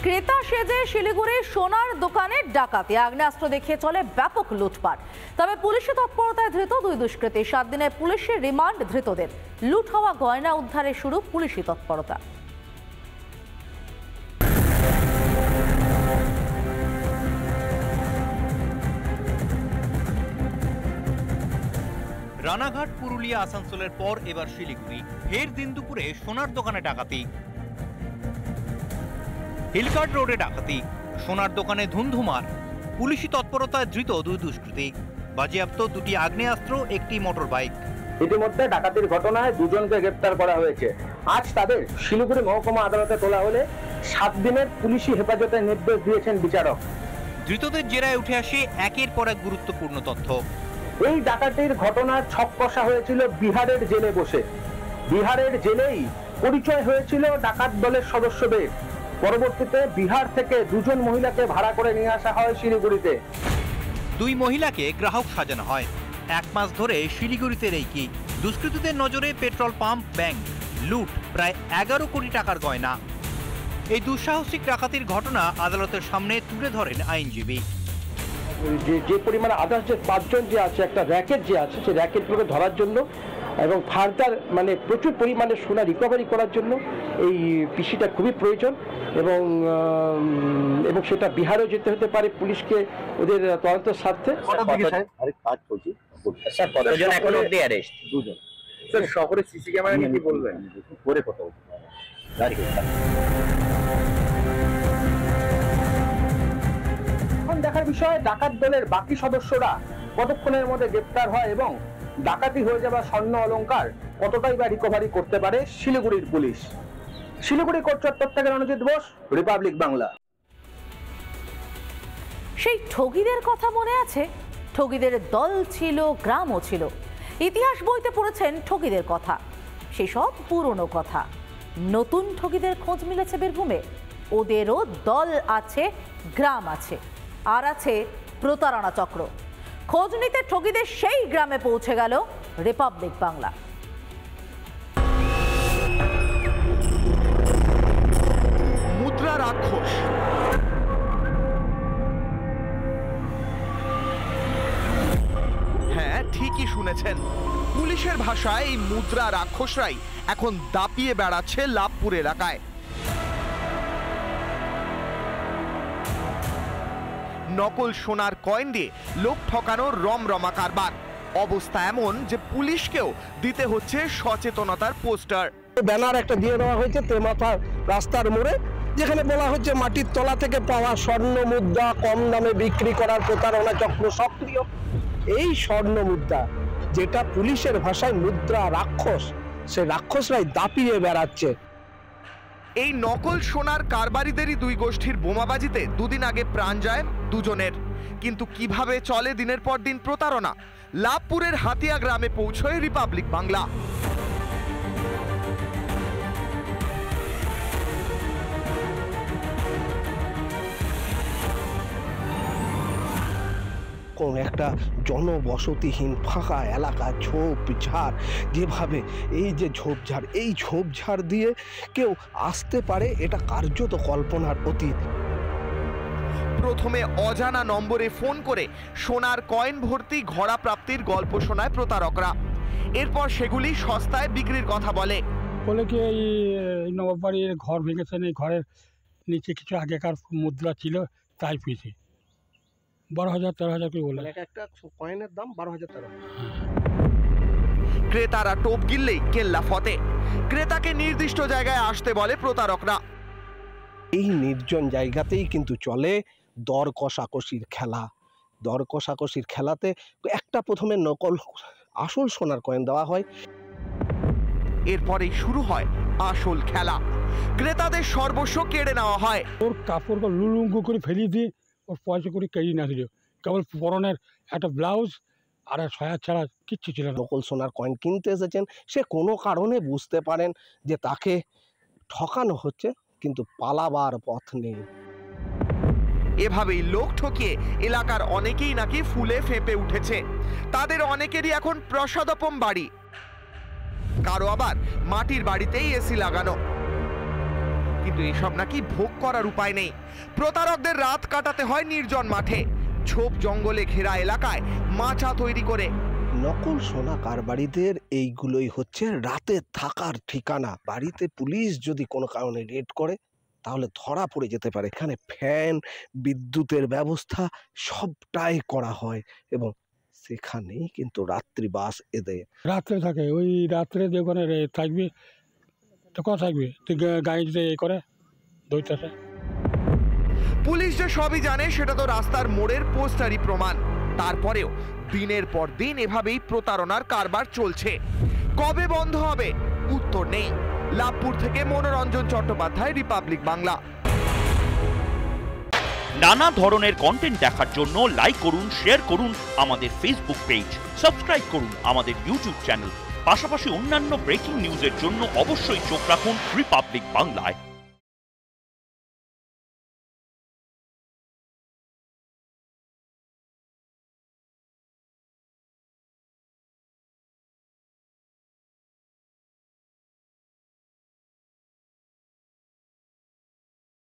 ক্রেতা সেজে শিলিগুড়ির সোনার দোকানে ডাকাতি, আগ্নেয়াস্ত্র দেখিয়ে চলে ব্যাপক লুটপাট। তবে পুলিশি তৎপরতায় ধৃত দুই দুষ্কৃতী। 7 দিনের পুলিশের রিমান্ড ধৃতদের। লুট হওয়া গয়না উদ্ধারে শুরু পুলিশি তৎপরতা। রানাঘাট, পুরুলিয়া, আসানসোলের পর এবার শিলিগুড়ি। ফের দিন দুপুরে সোনার দোকানে ডাকাতি। হিলকার্ট রোডে ডাকাতি, সোনার দোকানে ধুন্ধুমার। পুলিশি তৎপরতায় ধৃত দুই দুষ্কৃতী। বাজেয়াপ্ত দুটি আগ্নেয়াস্ত্র, একটি মোটর বাইক। ইতিমধ্যে ডাকাতির ঘটনায় দুজনকে গ্রেপ্তার করা হয়েছে। আজ তাদের শিলিগুড়ি মহকুমা আদালতে তোলা হলে 7 দিনের পুলিশি হেফাজতের নির্দেশ দিয়েছেন বিচারক। ধৃতদের জেরায় উঠে আসে একের পর এক গুরুত্বপূর্ণ তথ্য। এই ডাকাতির ঘটনার ছক কষা হয়েছিল বিহারের জেলে বসে। বিহারের জেলেই পরিচয় হয়েছিল ডাকাত দলের সদস্যদের। পরবর্তীতে বিহার থেকে দুজন মহিলাকে ভাড়া করে নিয়ে আসা হয় শিলিগুড়িতে। দুই মহিলাকে গ্রাহক সাজানো হয়। 1 মাস ধরে শিলিগুড়িতে রেকি। দুষ্কৃতীদের নজরে পেট্রোল পাম্প, ব্যাংক, লুট প্রায় 11 কোটি টাকার গয়না। এই দুঃসাহসিক ডাকাতির ঘটনা আদালতের সামনে তুলে ধরেন আইনজীবী। যে পরিমাণে আদার্স যে 5 জন যে আছে, একটা র্যাকেট যে আছে, সেই র্যাকেটগুলোকে ধরার জন্য এবং ফার্দার প্রচুর পরিমাণে সোনা রিকভারি করার জন্য এই পিসিটা খুবই প্রয়োজন এবং সেটা বিহারেও যেতে হতে পারে পুলিশকে ওদের তদন্তের স্বার্থে। কতজন এখনো অবধি অ্যারেস্ট? 2 জন। স্যার, শহরে সিসি ক্যামেরা নিয়ে কি বলবেন? পরে কথা বলবো। এখন দেখার বিষয় ডাকাত দলের বাকি সদস্যরা কতক্ষণের মধ্যে গ্রেপ্তার হয় এবং ডাকাতি হয়ে যাওয়া স্বর্ণ অলংকার কতটাই বা রিকভারি করতে পারে শিলিগুড়ির পুলিশ। শিলিগুড়ি কোর্ট চত্বর থেকে রণজিৎ বোস, রিপাবলিক বাংলা। সেই ঠগীদের কথা মনে আছে? ঠগীদের দল ছিল, গ্রামও ছিল। ইতিহাস বইতে পড়েছেন ঠগীদের কথা। সেসব পুরনো কথা। নতুন ঠগীদের খোঁজ মিলেছে বীরভূমে। ওদেরও দল আছে, গ্রাম আছে, আর আছে প্রতারণা চক্র। খোঁজ নিতে ঠগীদের সেই গ্রামে পৌঁছে গেল রিপাবলিক বাংলা। মুদ্রা রাক্ষস। হ্যাঁ, ঠিকই শুনেছেন। পুলিশের ভাষায় এই মুদ্রা রাক্ষসরাই এখন দাপিয়ে বেড়াচ্ছে লাভপুর এলাকায়। নকল সোনার কয়েন দিয়ে লোক ঠকানোর রমরমা কারবার। অবস্থা এমন যে পুলিশকেও দিতে হচ্ছে সচেতনতার পোস্টার। ব্যানার একটা দিয়ে দেওয়া হয়েছে তেমাথা রাস্তার মোড়ে, যেখানে বলা হচ্ছে মাটির তলা থেকে পাওয়া স্বর্ণ মুদ্রা কম দামে বিক্রি করার প্রতারণা চক্র সক্রিয়। এই স্বর্ণ মুদ্রা, যেটা পুলিশের ভাষায় মুদ্রা রাক্ষস, সে রাক্ষসরাই দাপিয়ে বেড়াচ্ছে। এই নকল সোনার কারবারিদেরই দুই গোষ্ঠীর বোমাবাজিতে 2 দিন আগে প্রাণ যায় দুজনের। কিন্তু কিভাবে চলে দিনের পর দিন প্রতারণা? লাভপুরের হাতিয়া গ্রামে পৌঁছয় রিপাবলিক বাংলা। কোন একটা জনবসতিহীন ফাঁকা এলাকা, ঝোপঝাড়, যেভাবে এই যে ঝোপঝাড়, এই ঝোপঝাড় দিয়ে কেউ আসতে পারে, এটা কার্যত কল্পনার অতীত। প্রথমে অজানা নম্বরে ফোন করে সোনার কয়েন ভর্তি ঘোড়া প্রাপ্তির গল্প শোনায় প্রতারকরা। এরপর সেগুলি সস্তায় বিক্রির কথা বলে। বলে কি এই নবাবাড়ির ঘর ভেঙেছেন, এই ঘরের নিচে কিছু আগেকার মুদ্রা ছিল, তাই পেয়েছে 12,000 13,000 করে বলে। একটা কয়েনের দাম 12,000 টাকা। ক্রেতারা টোপ গিললেই কেল্লা ফতে। ক্রেতাকে নির্দিষ্ট জায়গায় আসতে বলে প্রতারকরা। এই নির্জন জায়গাতেই কিন্তু চলে দর কষাকষির খেলা। দর কষাকষির খেলাতে একটা প্রথমে নকল আসল সোনার কয়েন দেওয়া হয়। এরপরেই শুরু হয় আসল খেলা। ক্রেতাদের সর্বস্ব কেড়ে নেওয়া হয়। ওর কাপড় লুলুঙ্গু করে ফেলিয়ে দিয়ে ওর পয়সা করে কেড়ে না দিল। কেবল পরনের একটা ব্লাউজ আর সয়া ছাড়া কিচ্ছু ছিল না। নকল সোনার কয়েন কিনতে এসেছেন, সে কোনো কারণে বুঝতে পারেন যে তাকে ঠকানো হচ্ছে, কিন্তু পালাবার পথ নেই। এভাবেই লোক ঠকিয়ে এলাকার অনেকেই নাকি ফুলে ফেঁপে উঠেছে। তাদের অনেকেরই এখন প্রসাদপম বাড়ি, কারো আবার মাটির বাড়িতেই এসি লাগানো। কিন্তু এসব নাকি ভোগ করার উপায় নেই। প্রতারকদের রাত কাটাতে হয় নির্জন মাঠে, ঝোপ জঙ্গলে ঘেরা এলাকায় মাচা তৈরি করে। নকল সোনা কারবারিদের এইগুলোই হচ্ছে রাতে থাকার ঠিকানা। বাড়িতে পুলিশ যদি কোনো কারণে রেড করে তাহলে ধরা পড়ে যেতে পারে। এখানে ফ্যান, বিদ্যুতের ব্যবস্থা সবটাই করা হয় এবং সেখানেই কিন্তু রাত্রিবাস এদের। রাত্রে থাকে, ওই রাত্রে যে ওখানে থাকবি তো কথা থাকবি, তুই গাড়ি যে করে দইটাছে। পুলিশ যে সবই জানে সেটা তো রাস্তার মোড়ের পোস্টারই প্রমাণ। তারপরেও দিনের পর দিন এভাবেই প্রতারণার কারবার চলছে। কবে বন্ধ হবে উত্তর নেই। লাভপুর থেকে মনোরঞ্জন চট্টোপাধ্যায়, রিপাবলিক বাংলা। নানা ধরনের কন্টেন্ট দেখার জন্য লাইক করুন, শেয়ার করুন আমাদের ফেসবুক পেজ, সাবস্ক্রাইব করুন আমাদের ইউটিউব চ্যানেল। পাশাপাশি অন্যান্য ব্রেকিং নিউজের জন্য অবশ্যই চোখ রাখুন রিপাবলিক বাংলায়।